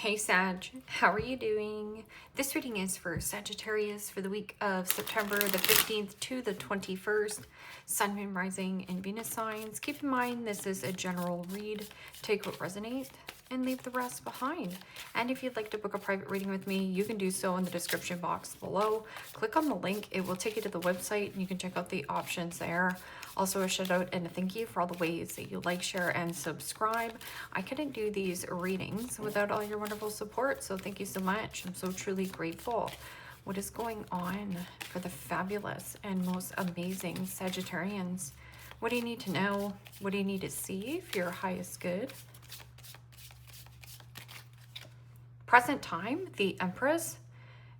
Hey Sag, how are you doing? This reading is for Sagittarius for the week of September the 15th to the 21st. Sun, Moon, Rising, and Venus signs. Keep in mind this is a general read. Take what resonates and leave the rest behind. And if you'd like to book a private reading with me, you can do so in the description box below. Click on the link. It will take you to the website and you can check out the options there. Also a shout out and a thank you for all the ways that you like, share, and subscribe. I couldn't do these readings without all your wonderful support, so thank you so much. I'm so truly grateful. What is going on for the fabulous and most amazing Sagittarians? What do you need to know? What do you need to see for your highest good? Present time, the Empress.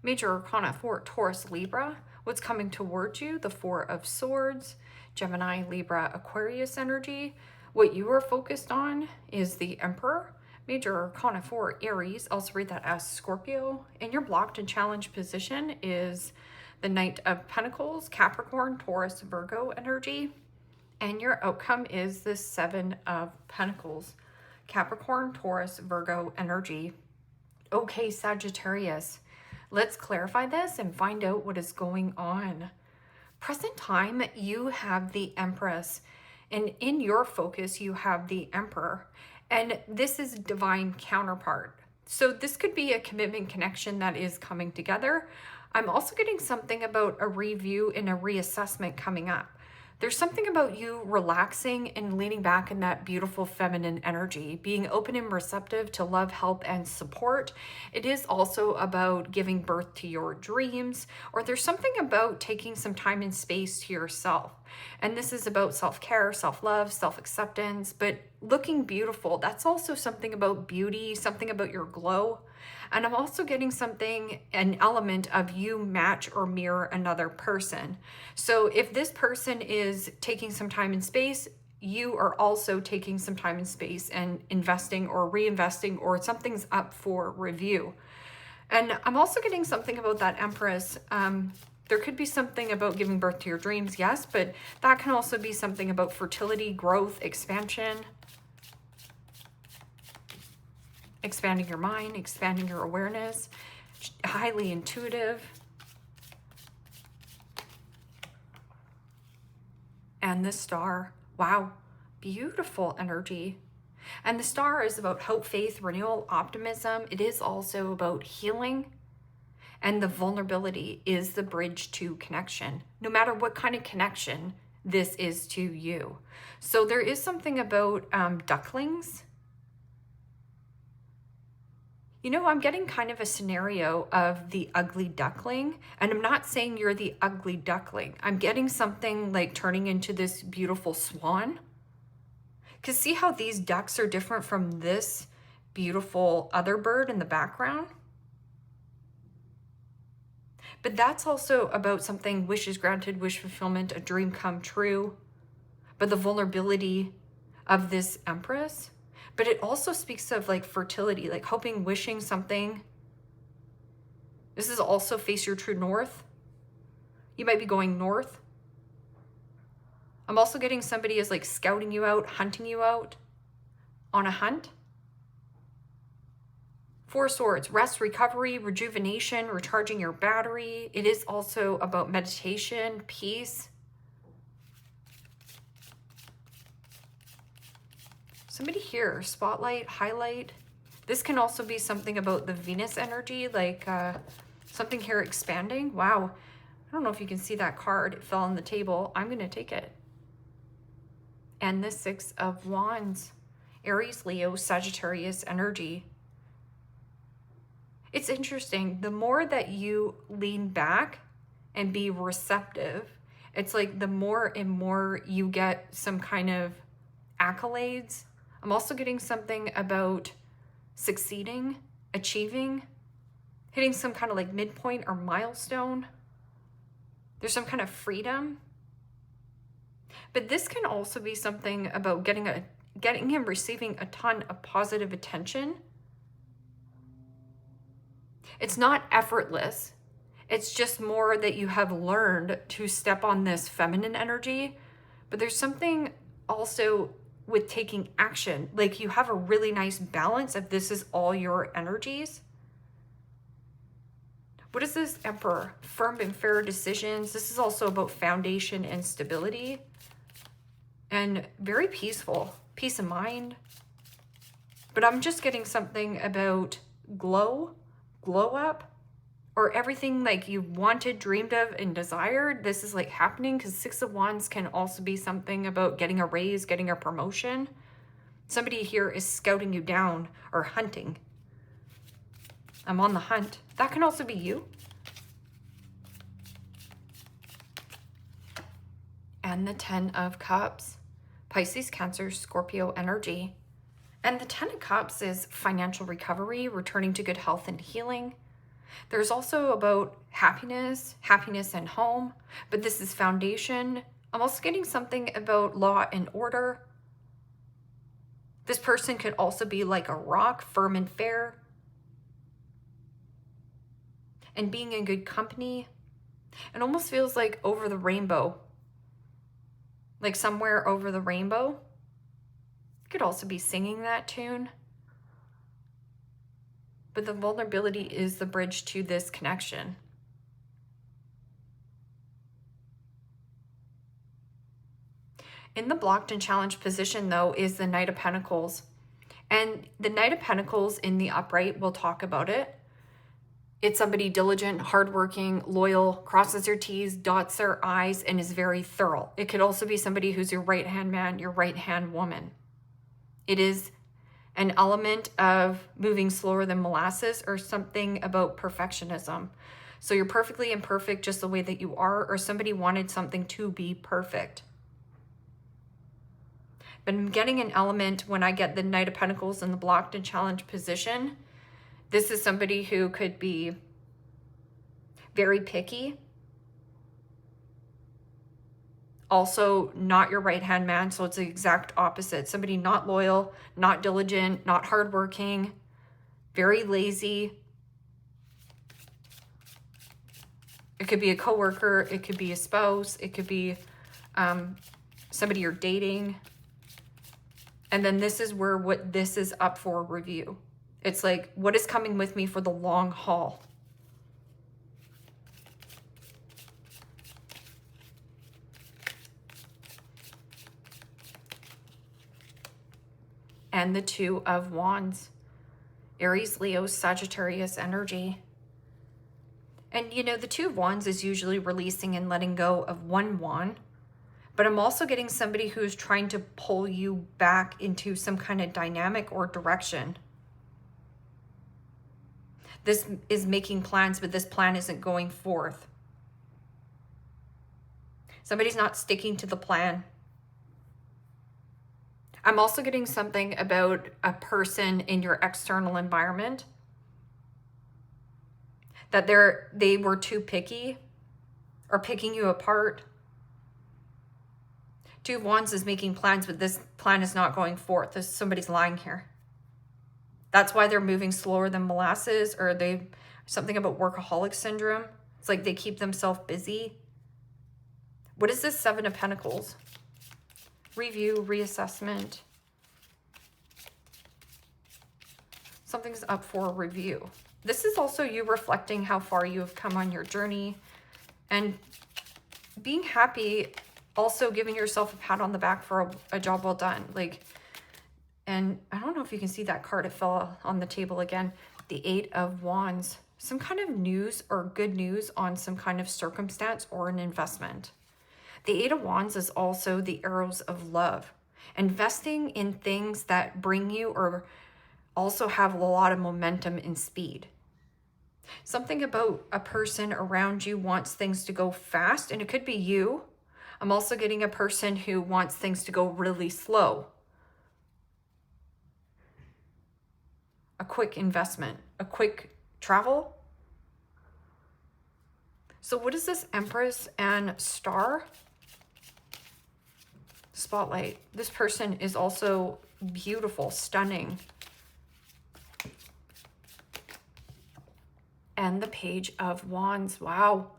Major Arcana for Taurus, Libra. What's coming towards you? The Four of Swords. Gemini, Libra, Aquarius energy. What you are focused on is the Emperor. Major Arcana for Aries. Also read that as Scorpio. And your blocked and challenged position is the Knight of Pentacles, Capricorn, Taurus, Virgo energy. And your outcome is the Seven of Pentacles, Capricorn, Taurus, Virgo energy. Okay, Sagittarius, let's clarify this and find out what is going on. Present time, you have the Empress, and in your focus, you have the Emperor, and this is divine counterpart. So this could be a commitment connection that is coming together. I'm also getting something about a review and a reassessment coming up. There's something about you relaxing and leaning back in that beautiful feminine energy, being open and receptive to love, help, and support. It is also about giving birth to your dreams, or there's something about taking some time and space to yourself. And this is about self-care, self-love, self-acceptance, but looking beautiful. That's also something about beauty, something about your glow. And I'm also getting something, an element of you match or mirror another person. So if this person is taking some time and space, you are also taking some time and space and investing or reinvesting, or something's up for review. And I'm also getting something about that Empress. There could be something about giving birth to your dreams, yes, but that can also be something about fertility, growth, expansion. Expanding your mind, expanding your awareness, highly intuitive. And the Star, wow, beautiful energy. And the Star is about hope, faith, renewal, optimism. It is also about healing. And the vulnerability is the bridge to connection. No matter what kind of connection this is to you. So there is something about ducklings. You know, I'm getting kind of a scenario of the ugly duckling, and I'm not saying you're the ugly duckling. I'm getting something like turning into this beautiful swan. Because see how these ducks are different from this beautiful other bird in the background? But that's also about something, wishes granted, wish fulfillment, a dream come true. But the vulnerability of this Empress. But it also speaks of like fertility, like hoping, wishing something. This is also face your true north. You might be going north. I'm also getting somebody is like scouting you out, hunting you out on a hunt. Four Swords, rest, recovery, rejuvenation, recharging your battery. It is also about meditation, peace. Somebody here, spotlight, highlight. This can also be something about the Venus energy, like something here expanding. Wow. I don't know if you can see that card. It fell on the table. I'm going to take it. And the Six of Wands, Aries, Leo, Sagittarius energy. It's interesting. The more that you lean back and be receptive, it's like the more and more you get some kind of accolades. I'm also getting something about succeeding, achieving, hitting some kind of like midpoint or milestone. There's some kind of freedom. But this can also be something about getting and receiving a ton of positive attention. It's not effortless. It's just more that you have learned to step on this feminine energy. But there's something also with taking action. Like you have a really nice balance if this is all your energies. What is this Emperor? Firm and fair decisions. This is also about foundation and stability. And very peaceful. Peace of mind. But I'm just getting something about glow up, or everything like you wanted, dreamed of, and desired. This is like happening, because Six of Wands can also be something about getting a raise, getting a promotion. Somebody here is scouting you down or hunting. I'm on the hunt. That can also be you. And the Ten of Cups. Pisces, Cancer, Scorpio energy. And the Ten of Cups is financial recovery, returning to good health and healing. There's also about happiness and home, but this is foundation. I'm also getting something about law and order. This person could also be like a rock, firm and fair. And being in good company. It almost feels like over the rainbow. Like somewhere over the rainbow. You could also be singing that tune. But the vulnerability is the bridge to this connection. In the blocked and challenged position, though, is the Knight of Pentacles. And the Knight of Pentacles in the upright, we'll talk about it. It's somebody diligent, hardworking, loyal, crosses their T's, dots their I's, and is very thorough. It could also be somebody who's your right-hand man, your right-hand woman. It is an element of moving slower than molasses, or something about perfectionism. So you're perfectly imperfect just the way that you are, or somebody wanted something to be perfect. But I'm getting an element when I get the Knight of Pentacles in the blocked and challenged position. This is somebody who could be very picky. Also not your right-hand man, so it's the exact opposite. Somebody not loyal, not diligent, not hardworking, very lazy. It could be a coworker, it could be a spouse, it could be somebody you're dating. And then this is where what this is up for review. It's like, what is coming with me for the long haul? And the Two of Wands. Aries, Leo, Sagittarius energy. And you know, the Two of Wands is usually releasing and letting go of one wand. But I'm also getting somebody who's trying to pull you back into some kind of dynamic or direction. This is making plans, but this plan isn't going forth. Somebody's not sticking to the plan. I'm also getting something about a person in your external environment. That they were too picky or picking you apart. Two of Wands is making plans, but this plan is not going forth. Somebody's lying here. That's why they're moving slower than molasses, or they something about workaholic syndrome. It's like they keep themselves busy. What is this Seven of Pentacles? Review, reassessment. Something's up for review. This is also you reflecting how far you have come on your journey and being happy, also giving yourself a pat on the back for a job well done. Like, and I don't know if you can see that card, it fell on the table again. The Eight of Wands. Some kind of news or good news on some kind of circumstance or an investment. The Eight of Wands is also the arrows of love. Investing in things that bring you or also have a lot of momentum and speed. Something about a person around you wants things to go fast, and it could be you. I'm also getting a person who wants things to go really slow. A quick investment, a quick travel. So what is this Empress and Star? Spotlight. This person is also beautiful, stunning. And the Page of Wands. Wow.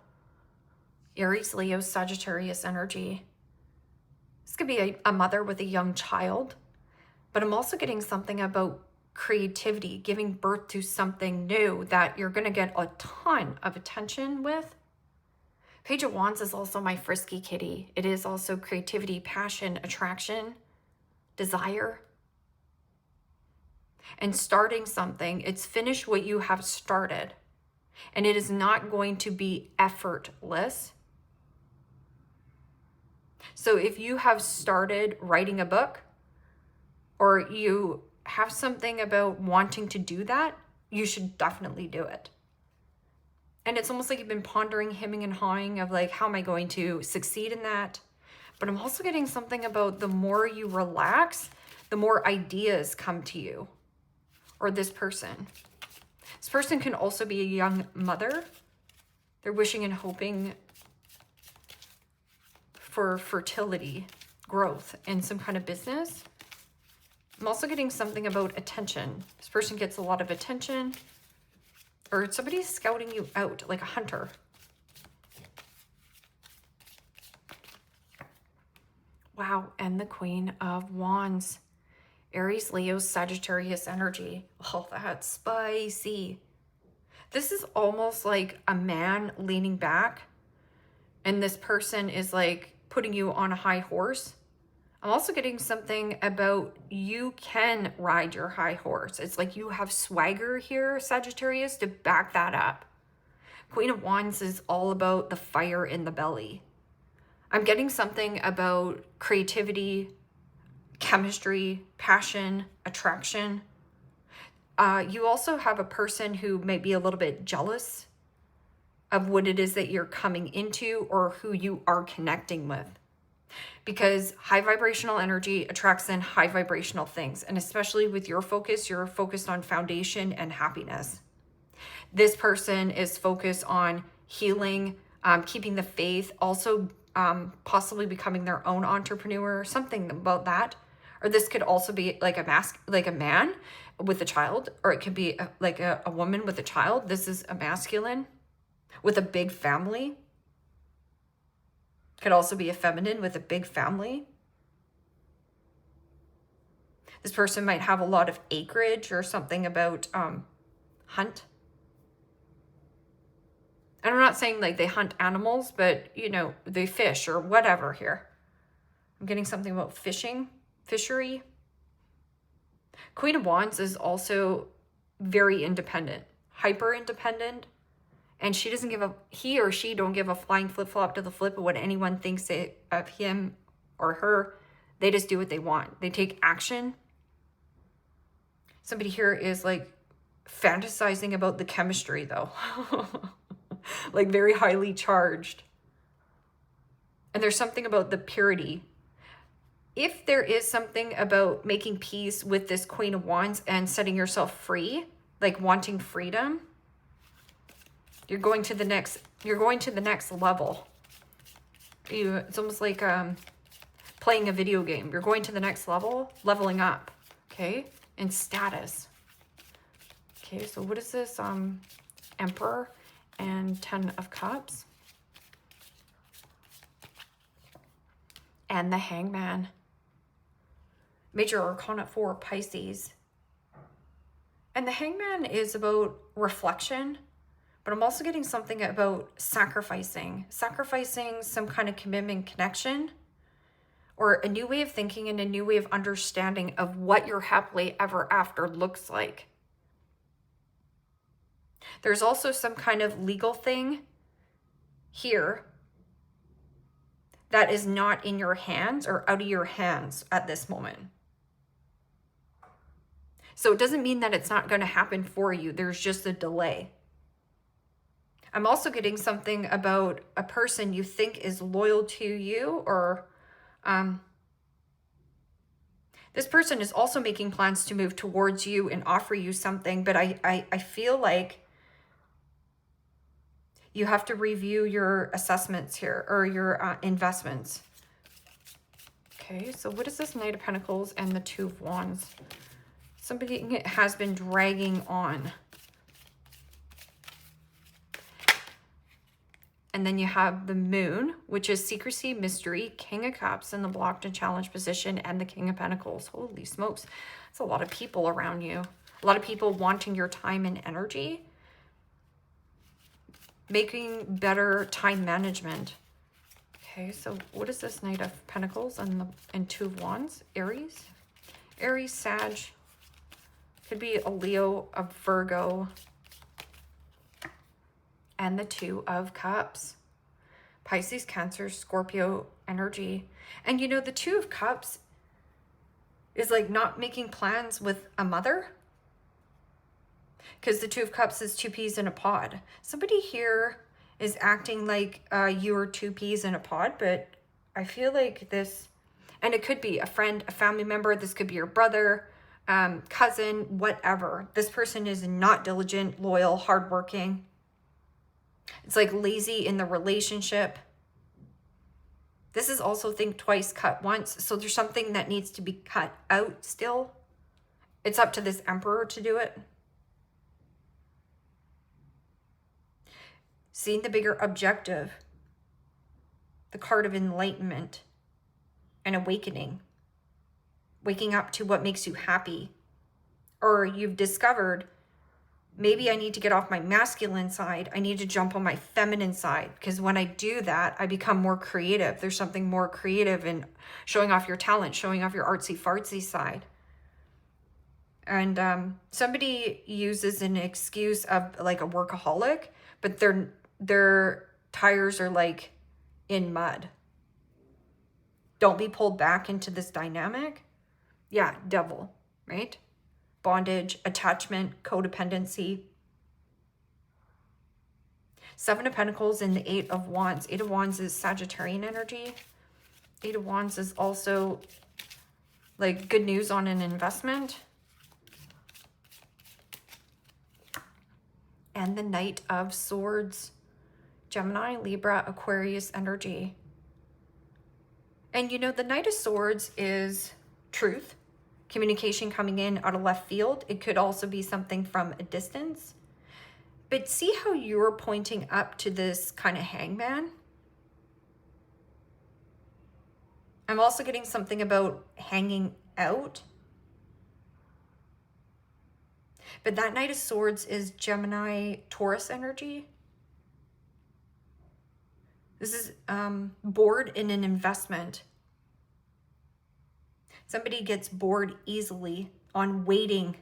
Aries, Leo, Sagittarius energy. This could be a mother with a young child. But I'm also getting something about creativity, giving birth to something new that you're going to get a ton of attention with. Page of Wands is also my frisky kitty. It is also creativity, passion, attraction, desire, and starting something. It's finish what you have started, and it is not going to be effortless. So if you have started writing a book, or you have something about wanting to do that, you should definitely do it. And it's almost like you've been pondering, hemming and hawing of like, how am I going to succeed in that? But I'm also getting something about the more you relax, the more ideas come to you, or this person. This person can also be a young mother. They're wishing and hoping for fertility, growth, and some kind of business. I'm also getting something about attention. This person gets a lot of attention, or somebody's scouting you out like a hunter. Wow, and the Queen of Wands. Aries, Leo, Sagittarius energy. Oh, that's spicy. This is almost like a man leaning back, and this person is like putting you on a high horse. I'm also getting something about you can ride your high horse. It's like you have swagger here, Sagittarius, to back that up. Queen of Wands is all about the fire in the belly. I'm getting something about creativity, chemistry, passion, attraction. You also have a person who may be a little bit jealous of what it is that you're coming into or who you are connecting with. Because high vibrational energy attracts in high vibrational things. And especially with your focus, you're focused on foundation and happiness. This person is focused on healing, keeping the faith, also possibly becoming their own entrepreneur, something about that. Or this could also be like a man with a child, or it could be a woman with a child. This is a masculine with a big family. Could also be a feminine with a big family. This person might have a lot of acreage or something about hunt. And I'm not saying like they hunt animals, but you know, they fish or whatever here. I'm getting something about fishing, fishery. Queen of Wands is also very independent, hyper independent. And she doesn't give a, he or she don't give a flying flip-flop to the flip of what anyone thinks of him or her. They just do what they want. They take action. Somebody here is like fantasizing about the chemistry though. Like very highly charged. And there's something about the purity. If there is something about making peace with this Queen of Wands and setting yourself free, like wanting freedom, you're going to the next level. It's almost like playing a video game. You're going to the next level, leveling up, okay? In status. Okay, so what is this? Emperor and 10 of Cups. And the Hangman. Major Arcana 4, Pisces. And the Hangman is about reflection. But I'm also getting something about sacrificing some kind of commitment, connection, or a new way of thinking and a new way of understanding of what your happily ever after looks like. There's also some kind of legal thing here that is not in your hands or out of your hands at this moment. So it doesn't mean that it's not going to happen for you. There's just a delay. I'm also getting something about a person you think is loyal to you, or this person is also making plans to move towards you and offer you something, but I feel like you have to review your assessments here, or your investments. Okay, so what is this Knight of Pentacles and the Two of Wands? Somebody has been dragging on. And then you have the Moon, which is secrecy, mystery, King of Cups in the blocked and challenged position, and the King of Pentacles. Holy smokes. That's a lot of people around you. A lot of people wanting your time and energy. Making better time management. Okay, so what is this Knight of Pentacles and Two of Wands? Aries? Aries, Sag. Could be a Leo, a Virgo. And the Two of Cups. Pisces, Cancer, Scorpio energy. And you know, the Two of Cups is like not making plans with a mother. Because the Two of Cups is two peas in a pod. Somebody here is acting like you are two peas in a pod, but I feel like this, and it could be a friend, a family member, this could be your brother, cousin, whatever. This person is not diligent, loyal, hardworking. It's like lazy in the relationship. This is also think twice, cut once. So there's something that needs to be cut out still. It's up to this Emperor to do it. Seeing the bigger objective. The card of enlightenment and awakening. Waking up to what makes you happy. Or you've discovered, maybe I need to get off my masculine side. I need to jump on my feminine side. Because when I do that, I become more creative. There's something more creative in showing off your talent, showing off your artsy-fartsy side. And somebody uses an excuse of like a workaholic, but their tires are like in mud. Don't be pulled back into this dynamic. Yeah, devil, right? Bondage, attachment, codependency. Seven of Pentacles and the Eight of Wands. Eight of Wands is Sagittarian energy. Eight of Wands is also like good news on an investment. And the Knight of Swords. Gemini, Libra, Aquarius energy. And you know, the Knight of Swords is truth. Communication coming in out of left field. It could also be something from a distance. But see how you're pointing up to this kind of hangman? I'm also getting something about hanging out. But that Knight of Swords is Gemini, Taurus energy. This is bored in an investment. Somebody gets bored easily on waiting.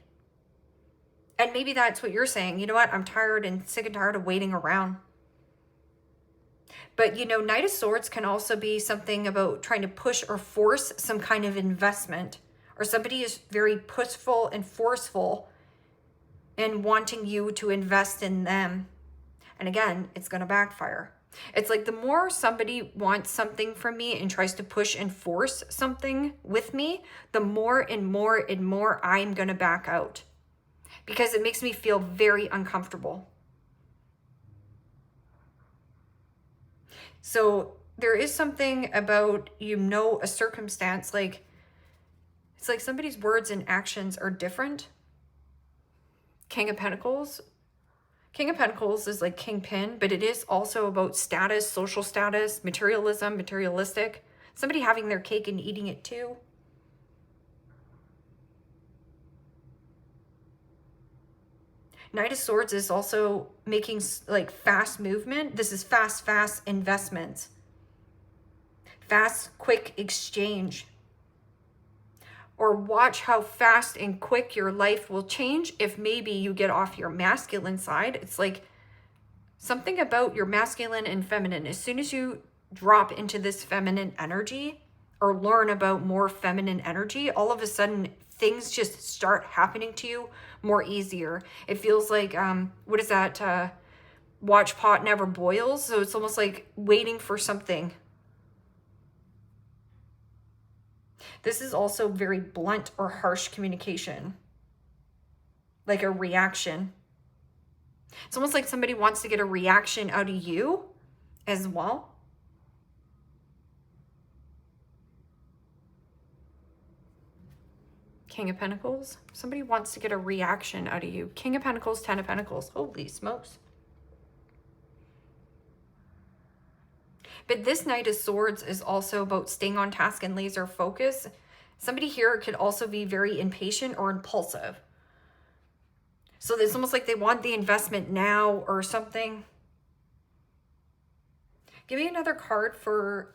And maybe that's what you're saying. You know what? I'm tired and sick and tired of waiting around. But, you know, Knight of Swords can also be something about trying to push or force some kind of investment. Or somebody is very pushful and forceful in wanting you to invest in them. And again, it's going to backfire. It's like the more somebody wants something from me and tries to push and force something with me, the more and more and more I'm going to back out. Because it makes me feel very uncomfortable. So there is something about, you know, a circumstance, like it's like somebody's words and actions are different. King of Pentacles. King of Pentacles is like kingpin, but it is also about status, social status, materialism, materialistic. Somebody having their cake and eating it too. Knight of Swords is also making like fast movement. This is fast investments. Fast, quick exchange. Or watch how fast and quick your life will change if maybe you get off your masculine side. It's like something about your masculine and feminine. As soon as you drop into this feminine energy or learn about more feminine energy, all of a sudden things just start happening to you more easier. It feels like, what is that? Watch pot never boils. So it's almost like waiting for something. This is also very blunt or harsh communication, like a reaction. It's almost like somebody wants to get a reaction out of you as well. King of Pentacles. Somebody wants to get a reaction out of you. King of Pentacles, Ten of Pentacles. Holy smokes. But this Knight of Swords is also about staying on task and laser focus. Somebody here could also be very impatient or impulsive. So it's almost like they want the investment now or something. Give me another card for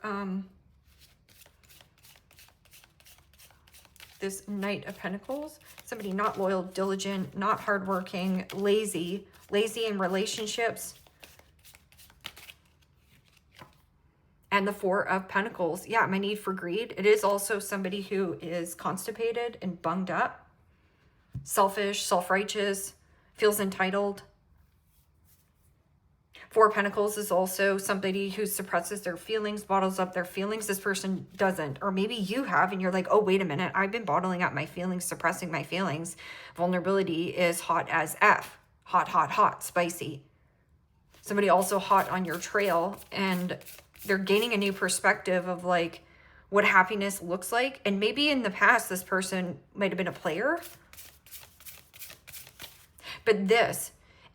this Knight of Pentacles. Somebody not loyal, diligent, not hardworking, lazy in relationships. And the Four of Pentacles. Yeah, my need for greed. It is also somebody who is constipated and bunged up, selfish, self-righteous, feels entitled. Four of Pentacles is also somebody who suppresses their feelings, bottles up their feelings. This person doesn't. Or maybe you have and you're like, oh, wait a minute. I've been bottling up my feelings, suppressing my feelings. Vulnerability is hot as F. Hot, hot, hot, spicy. Somebody also hot on your trail, and they're gaining a new perspective of like what happiness looks like. And maybe in the past, this person might have been a player. But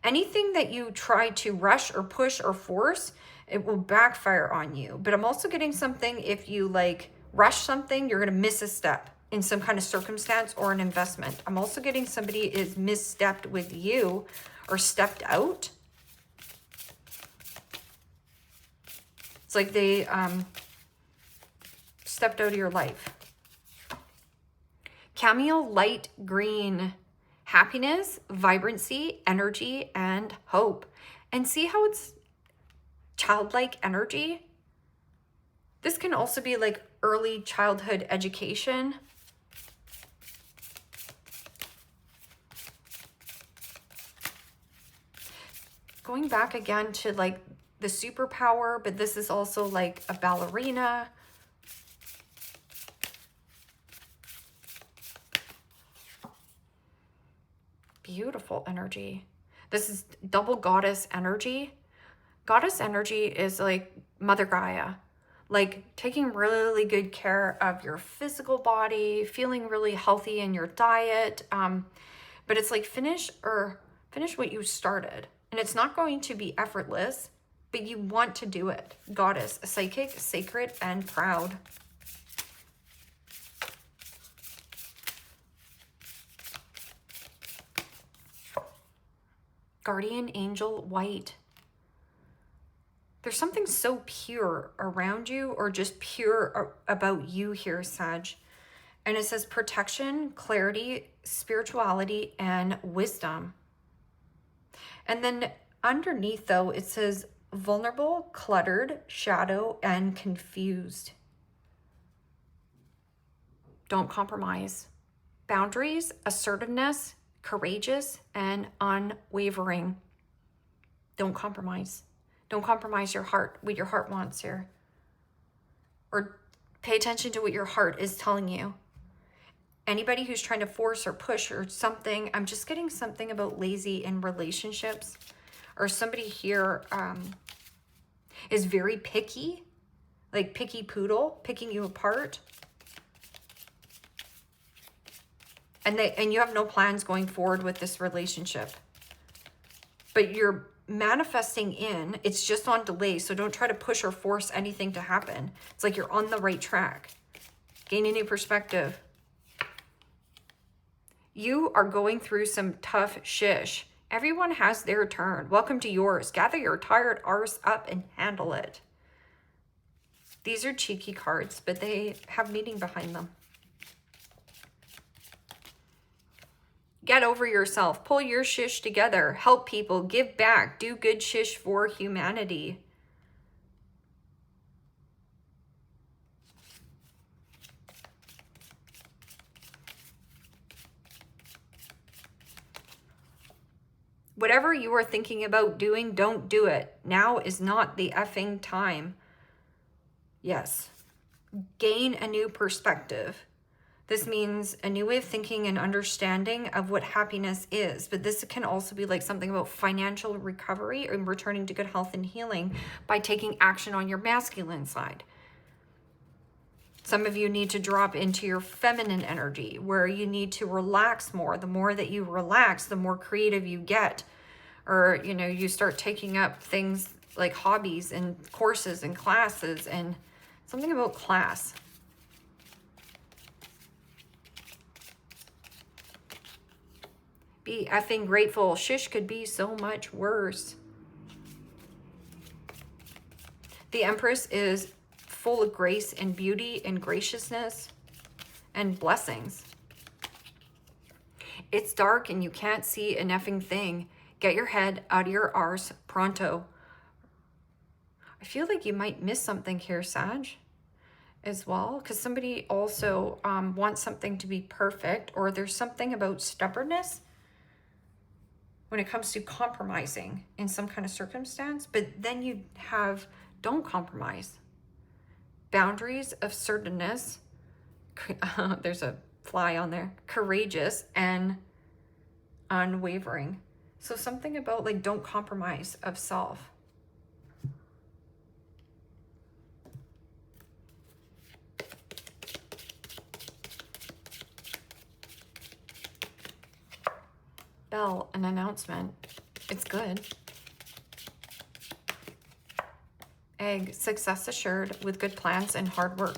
anything that you try to rush or push or force, it will backfire on you. But I'm also getting something, if you like rush something, you're going to miss a step in some kind of circumstance or an investment. I'm also getting somebody is misstepped with you or stepped out. It's like they stepped out of your life. Cameo light green. Happiness, vibrancy, energy, and hope. And see how it's childlike energy? This can also be like early childhood education. Going back again to like the superpower, but this is also like a ballerina. Beautiful energy. This is double goddess energy. Goddess energy is like Mother Gaia, like taking really good care of your physical body, feeling really healthy in your diet. But it's like finish what you started. And it's not going to be effortless, but you want to do it. Goddess, psychic, sacred, and proud. Guardian angel white. There's something so pure around you, or just pure about you here, Sag. And it says protection, clarity, spirituality, and wisdom. And then underneath though, it says vulnerable, cluttered, shadow, and confused. Don't compromise. Boundaries, assertiveness, courageous, and unwavering. Don't compromise. Don't compromise your heart, what your heart wants here. Or pay attention to what your heart is telling you. Anybody who's trying to force or push or something, I'm just getting something about lazy in relationships. Or somebody here is very picky, like picky poodle, picking you apart. And you have no plans going forward with this relationship. But you're manifesting in, it's just on delay, so don't try to push or force anything to happen. It's like you're on the right track. Gain a new perspective. You are going through some tough shish. Everyone has their turn. Welcome to yours. Gather your tired arse up and handle it. These are cheeky cards, but they have meaning behind them. Get over yourself. Pull your shish together. Help people. Give back. Do good shish for humanity. Whatever you are thinking about doing, don't do it. Now is not the effing time. Yes. Gain a new perspective. This means a new way of thinking and understanding of what happiness is. But this can also be like something about financial recovery and returning to good health and healing by taking action on your masculine side. Some of you need to drop into your feminine energy where you need to relax more. The more that you relax, the more creative you get. Or, you know, you start taking up things like hobbies and courses and classes, and something about class. Be effing grateful. Shish could be so much worse. The Empress is full of grace and beauty and graciousness and blessings. It's dark and you can't see an effing thing. Get your head out of your arse pronto. I feel like you might miss something here, Sag, as well, because somebody also wants something to be perfect, or there's something about stubbornness when it comes to compromising in some kind of circumstance. But then you have, don't compromise. Boundaries, assertiveness, there's a fly on there, courageous and unwavering. So something about like, don't compromise of self. Bell, an announcement. It's good. Egg, success assured with good plans and hard work.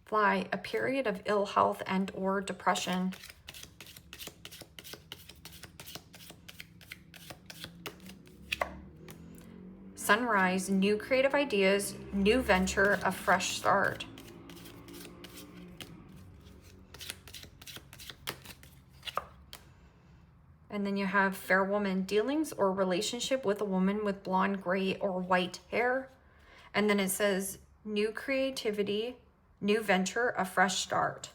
Fly, a period of ill health and or depression. Sunrise, new creative ideas, new venture, a fresh start. And then you have fair woman, dealings or relationship with a woman with blonde, gray, or white hair. And then it says new creativity, new venture, a fresh start.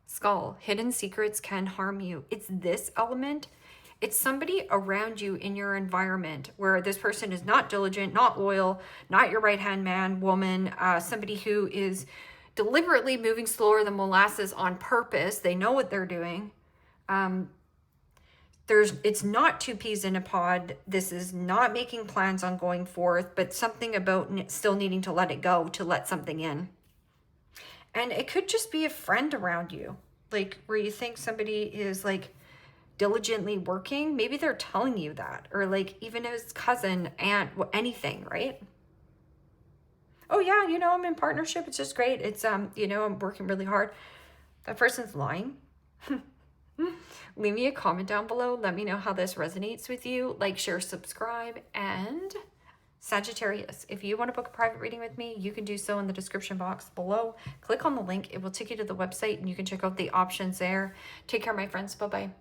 Skull, hidden secrets can harm you. It's this element. It's somebody around you in your environment where this person is not diligent, not loyal, not your right-hand man, woman, somebody who is deliberately moving slower than molasses on purpose. They know what they're doing. It's not two peas in a pod. This is not making plans on going forth, but something about still needing to let it go, to let something in. And it could just be a friend around you, like where you think somebody is like diligently working. Maybe they're telling you that, or like even his cousin, aunt, anything, right? Oh yeah, you know, I'm in partnership. It's just great. It's, you know, I'm working really hard. That person's lying. Leave me a comment down below. Let me know how this resonates with you. Like, share, subscribe, and Sagittarius, if you want to book a private reading with me, you can do so in the description box below. Click on the link. It will take you to the website and you can check out the options there. Take care, my friends. Bye-bye.